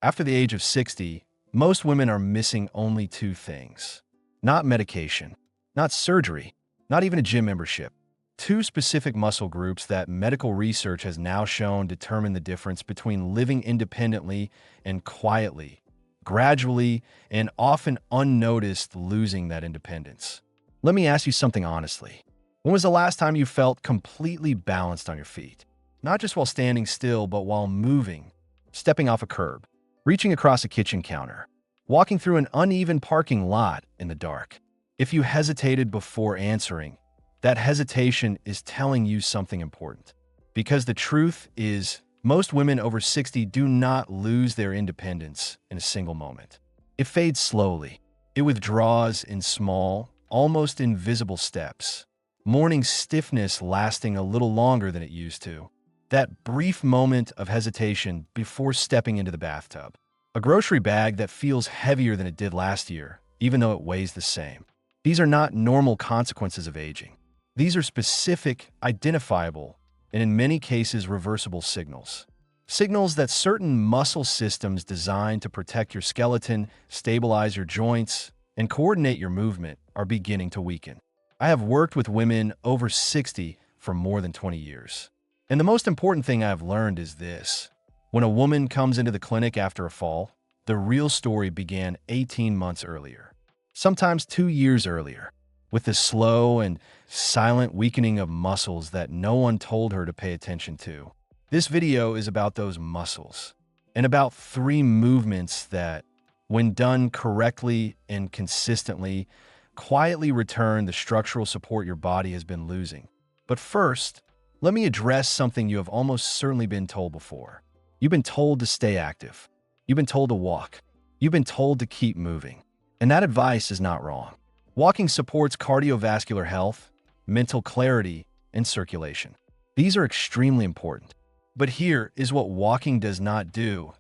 After the age of 60, most women are missing only two things. Not medication, not surgery, not even a gym membership. Two specific muscle groups that medical research has now shown determine the difference between living independently and quietly, gradually, and often unnoticed losing that independence. Let me ask you something honestly. When was the last time you felt completely balanced on your feet? Not just while standing still, but while moving, stepping off a curb, reaching across a kitchen counter, walking through an uneven parking lot in the dark. If you hesitated before answering, that hesitation is telling you something important. Because the truth is, most women over 60 do not lose their independence in a single moment. It fades slowly. It withdraws in small, almost invisible steps. Morning stiffness lasting a little longer than it used to. That brief moment of hesitation before stepping into the bathtub. A grocery bag that feels heavier than it did last year, even though it weighs the same. These are not normal consequences of aging. These are specific, identifiable, and in many cases reversible signals. Signals that certain muscle systems designed to protect your skeleton, stabilize your joints, and coordinate your movement are beginning to weaken. I have worked with women over 60 for more than 20 years. And the most important thing I've learned is this. When a woman comes into the clinic after a fall, the real story began 18 months earlier, sometimes 2 years earlier, with the slow and silent weakening of muscles that no one told her to pay attention to. This video is about those muscles, and about 3 movements that, when done correctly and consistently, quietly return the structural support your body has been losing. But first, let me address something you have almost certainly been told before. You've been told to stay active. You've been told to walk. You've been told to keep moving. And that advice is not wrong. Walking supports cardiovascular health, mental clarity, and circulation. These are extremely important. But here is what walking does not do,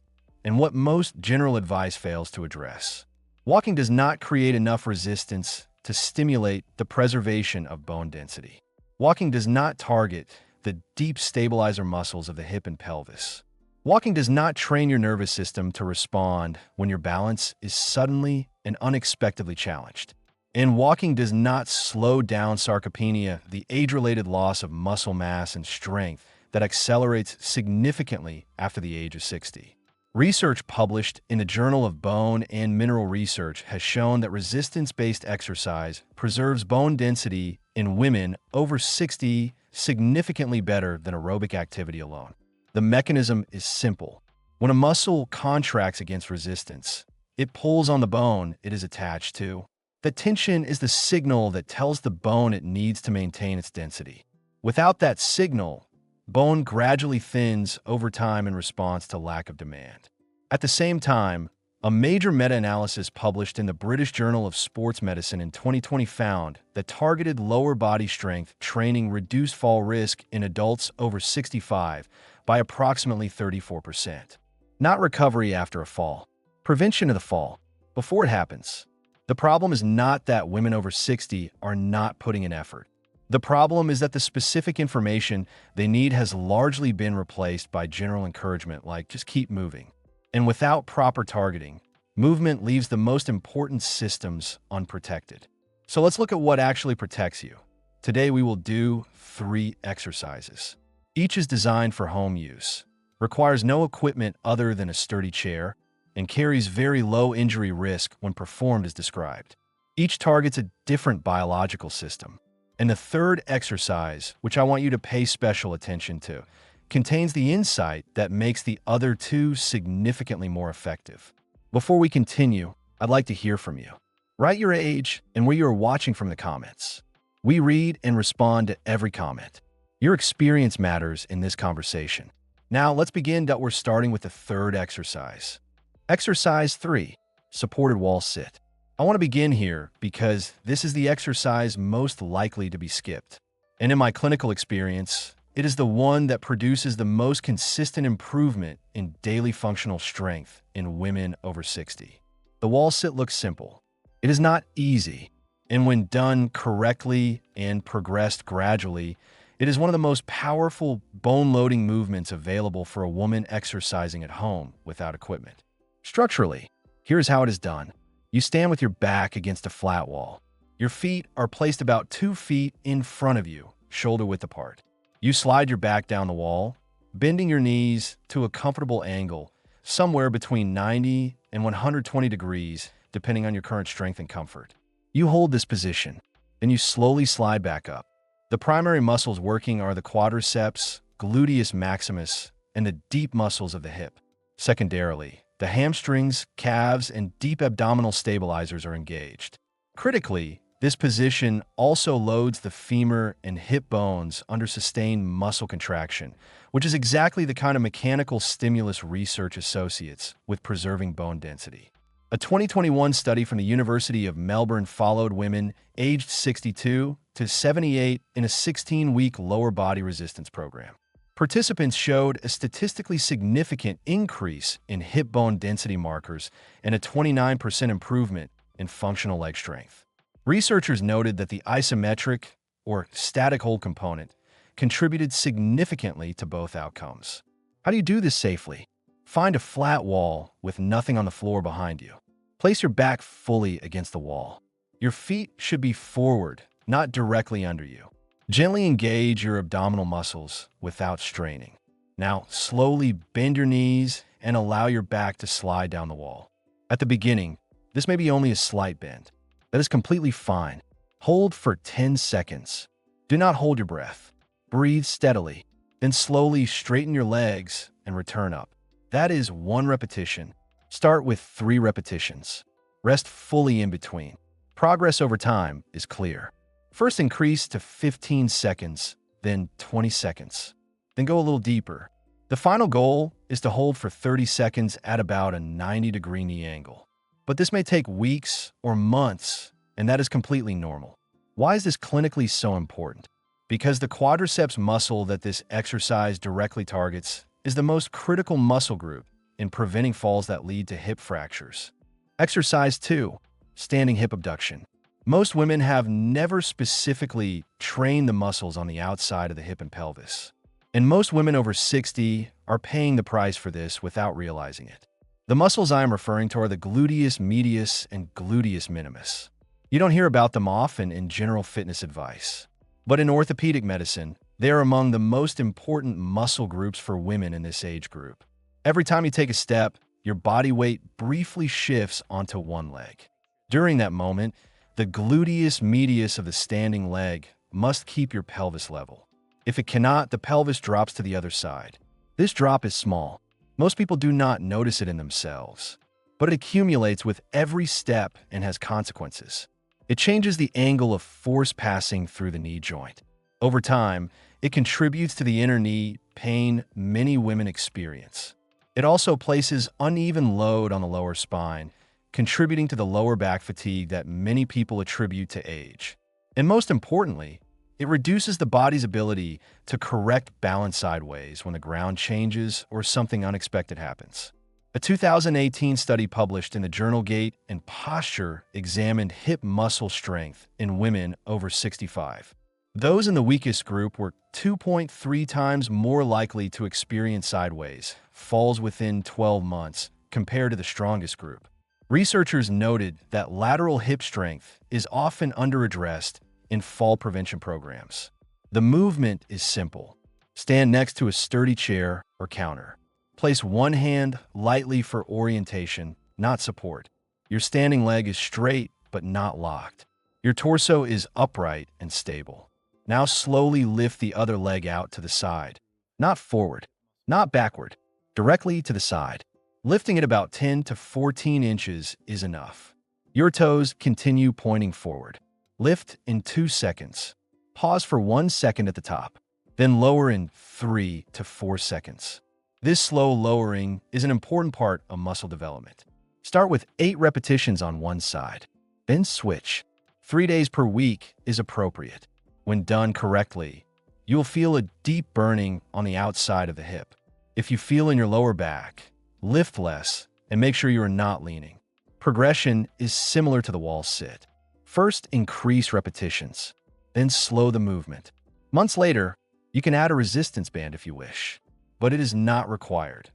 and what most general advice fails to address. Walking does not create enough resistance to stimulate the preservation of bone density. Walking does not target the deep stabilizer muscles of the hip and pelvis. Walking does not train your nervous system to respond when your balance is suddenly and unexpectedly challenged. And walking does not slow down sarcopenia, the age-related loss of muscle mass and strength that accelerates significantly after the age of 60. Research published in the Journal of Bone and Mineral Research has shown that resistance-based exercise preserves bone density in women over 60 significantly better than aerobic activity alone. The mechanism is simple. When a muscle contracts against resistance, it pulls on the bone it is attached to. The tension is the signal that tells the bone it needs to maintain its density. Without that signal, bone gradually thins over time in response to lack of demand. At the same time, a major meta-analysis published in the British Journal of Sports Medicine in 2020 found that targeted lower body strength training reduced fall risk in adults over 65 by approximately 34%. Not recovery after a fall. Prevention of the fall, before it happens. The problem is not that women over 60 are not putting in effort. The problem is that the specific information they need has largely been replaced by general encouragement like just keep moving. And without proper targeting, movement leaves the most important systems unprotected. So let's look at what actually protects you. Today we will do 3 exercises. Each is designed for home use, requires no equipment other than a sturdy chair, and carries very low injury risk when performed as described. Each targets a different biological system. And the third exercise, which I want you to pay special attention to, contains the insight that makes the other 2 significantly more effective. Before we continue, I'd like to hear from you. Write your age and where you are watching from the comments. We read and respond to every comment. Your experience matters in this conversation. Now, let's begin. We're starting with the third exercise. Exercise 3, supported wall sit. I want to begin here because this is the exercise most likely to be skipped. And in my clinical experience, it is the one that produces the most consistent improvement in daily functional strength in women over 60. The wall sit looks simple. It is not easy, and when done correctly and progressed gradually, it is one of the most powerful bone-loading movements available for a woman exercising at home without equipment. Structurally, here's how it is done. You stand with your back against a flat wall. Your feet are placed about 2 feet in front of you, shoulder width apart. You slide your back down the wall, bending your knees to a comfortable angle, somewhere between 90 and 120 degrees, depending on your current strength and comfort. You hold this position, then you slowly slide back up. The primary muscles working are the quadriceps, gluteus maximus, and the deep muscles of the hip. Secondarily, the hamstrings, calves, and deep abdominal stabilizers are engaged. Critically, this position also loads the femur and hip bones under sustained muscle contraction, which is exactly the kind of mechanical stimulus research associates with preserving bone density. A 2021 study from the University of Melbourne followed women aged 62 to 78 in a 16-week lower body resistance program. Participants showed a statistically significant increase in hip bone density markers and a 29% improvement in functional leg strength. Researchers noted that the isometric, or static hold component, contributed significantly to both outcomes. How do you do this safely? Find a flat wall with nothing on the floor behind you. Place your back fully against the wall. Your feet should be forward, not directly under you. Gently engage your abdominal muscles without straining. Now, slowly bend your knees and allow your back to slide down the wall. At the beginning, this may be only a slight bend. That is completely fine. Hold for 10 seconds. Do not hold your breath. Breathe steadily, then slowly straighten your legs and return up. That is 1 repetition. Start with 3 repetitions. Rest fully in between. Progress over time is clear. First increase to 15 seconds, then 20 seconds. Then go a little deeper. The final goal is to hold for 30 seconds at about a 90-degree knee angle. But this may take weeks or months, and that is completely normal. Why is this clinically so important? Because the quadriceps muscle that this exercise directly targets is the most critical muscle group in preventing falls that lead to hip fractures. Exercise 2, standing hip abduction. Most women have never specifically trained the muscles on the outside of the hip and pelvis. And most women over 60 are paying the price for this without realizing it. The muscles I am referring to are the gluteus medius and gluteus minimus. You don't hear about them often in general fitness advice. But in orthopedic medicine, they are among the most important muscle groups for women in this age group. Every time you take a step, your body weight briefly shifts onto one leg. During that moment, the gluteus medius of the standing leg must keep your pelvis level. If it cannot, the pelvis drops to the other side. This drop is small. Most people do not notice it in themselves, but it accumulates with every step and has consequences. It changes the angle of force passing through the knee joint. Over time, it contributes to the inner knee pain many women experience. It also places uneven load on the lower spine, contributing to the lower back fatigue that many people attribute to age. And most importantly, it reduces the body's ability to correct balance sideways when the ground changes or something unexpected happens. A 2018 study published in the journal Gait and Posture examined hip muscle strength in women over 65. Those in the weakest group were 2.3 times more likely to experience sideways falls within 12 months compared to the strongest group. Researchers noted that lateral hip strength is often underaddressed in fall prevention programs. The movement is simple. Stand next to a sturdy chair or counter. Place one hand lightly for orientation, not support. Your standing leg is straight but not locked. Your torso is upright and stable. Now slowly lift the other leg out to the side. Not forward, not backward, directly to the side. Lifting it about 10 to 14 inches is enough. Your toes continue pointing forward. Lift in 2 seconds. Pause for 1 second at the top. Then lower in 3 to 4 seconds. This slow lowering is an important part of muscle development. Start with 8 repetitions on one side. Then switch. 3 days per week is appropriate. When done correctly, you will feel a deep burning on the outside of the hip. If you feel in your lower back, lift less and make sure you are not leaning. Progression is similar to the wall sit. First, increase repetitions, then slow the movement. Months later, you can add a resistance band if you wish, but it is not required.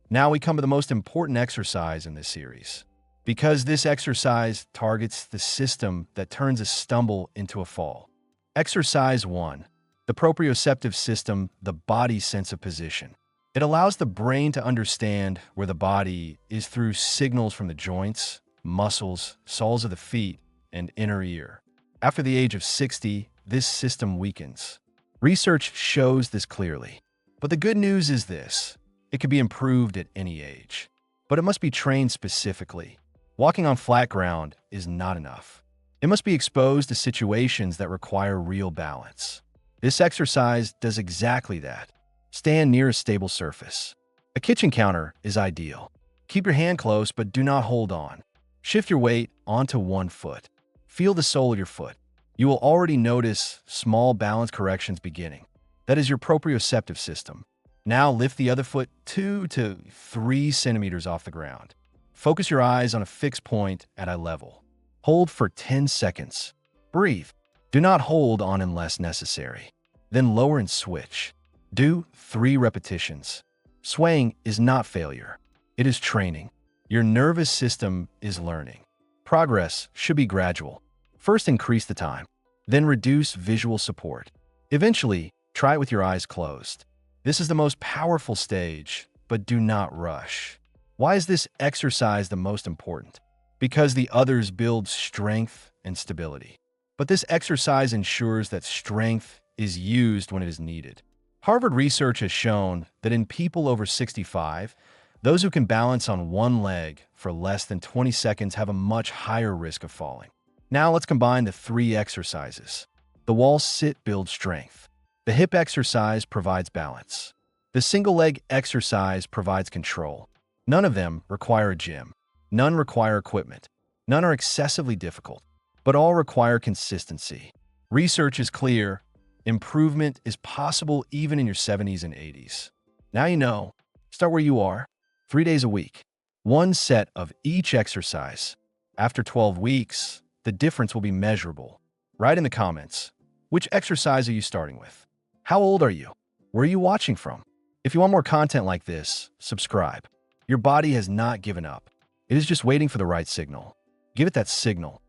Now we come to the most important exercise in this series, because this exercise targets the system that turns a stumble into a fall. Exercise 1. The proprioceptive system, the body's sense of position. It allows the brain to understand where the body is through signals from the joints, muscles, soles of the feet, and inner ear. After the age of 60, this system weakens. Research shows this clearly. But the good news is this: it can be improved at any age. But it must be trained specifically. Walking on flat ground is not enough. It must be exposed to situations that require real balance. This exercise does exactly that. Stand near a stable surface. A kitchen counter is ideal. Keep your hand close, but do not hold on. Shift your weight onto one foot. Feel the sole of your foot. You will already notice small balance corrections beginning. That is your proprioceptive system. Now lift the other foot 2 to 3 centimeters off the ground. Focus your eyes on a fixed point at eye level. Hold for 10 seconds. Breathe. Do not hold on unless necessary. Then lower and switch. Do 3 repetitions. Swaying is not failure. It is training. Your nervous system is learning. Progress should be gradual. First, increase the time. Then reduce visual support. Eventually, try it with your eyes closed. This is the most powerful stage, but do not rush. Why is this exercise the most important? Because the others build strength and stability. But this exercise ensures that strength is used when it is needed. Harvard research has shown that in people over 65, those who can balance on one leg for less than 20 seconds have a much higher risk of falling. Now let's combine the 3 exercises. The wall sit builds strength. The hip exercise provides balance. The single leg exercise provides control. None of them require a gym. None require equipment. None are excessively difficult, but all require consistency. Research is clear. Improvement is possible even in your 70s and 80s. Now you know. Start where you are. 3 days a week. 1 set of each exercise. After 12 weeks, the difference will be measurable. Write in the comments, which exercise are you starting with? How old are you? Where are you watching from? If you want more content like this, subscribe. Your body has not given up. It is just waiting for the right signal. Give it that signal.